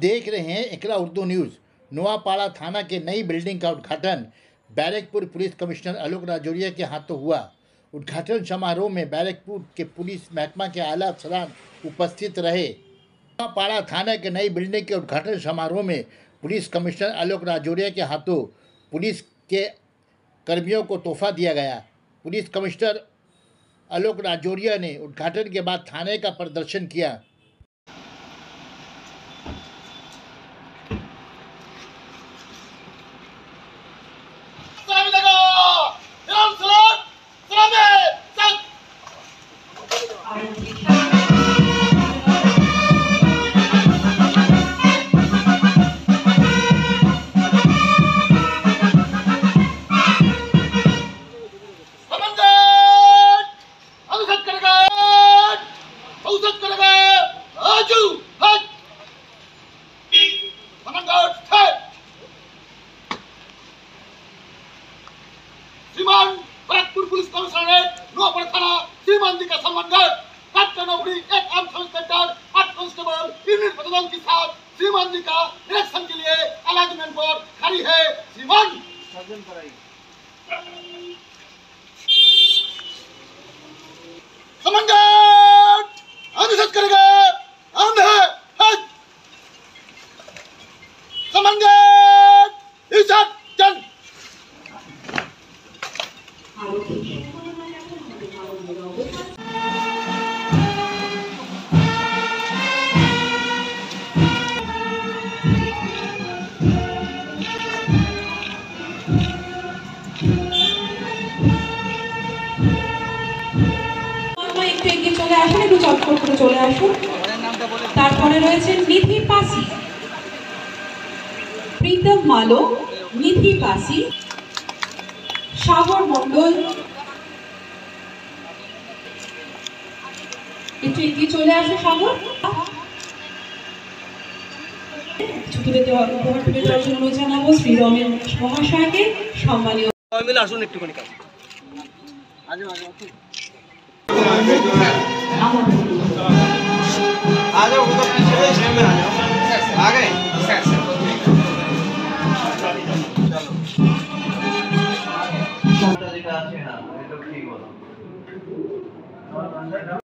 देख रहे हैं इकरा उर्दू न्यूज़। नोआपाड़ा थाना के नई बिल्डिंग का उद्घाटन बैरकपुर पुलिस कमिश्नर आलोक राजौरिया के हाथों हुआ। उद्घाटन समारोह में बैरकपुर के पुलिस महकमा के आला अफसरान उपस्थित रहे। नोआपाड़ा थाना के नई बिल्डिंग के उद्घाटन समारोह में पुलिस कमिश्नर आलोक राजौरिया के हाथों पुलिस के कर्मियों को तोहफा दिया गया। पुलिस कमिश्नर आलोक राजौरिया ने उद्घाटन के बाद थाने का प्रदर्शन किया। श्रीमान बैरकपुर पुलिस कमिश्नरेट नोआपाड़ा थाना श्रीमान जी का सम्मानगढ़ कैप्टन नौकरी एक arm inspector 8 constable unit battalion के साथ श्रीमान जी का इलेक्शन के लिए अलाइनमेंट पर खड़ी है। श्रीमान सम्मानगढ़ अनुशत करेगा हम है सम्मानगढ़ इज्जत जन চলে আসুন, একটু চটপট করে চলে আসুন। তারপরে রয়েছে নিধি পাসি, প্রীতম মালো, নিধি পাসি, সাগর মন্ডল, একটু এগিয়ে চলে আসো সাগর। ছুটিতে উপহার তুলে দেওয়ার জন্য জানাবো শ্রীরমেন মহাশয়কে। সম্মানীয় মিলে আসুন একটুখানি কাজ।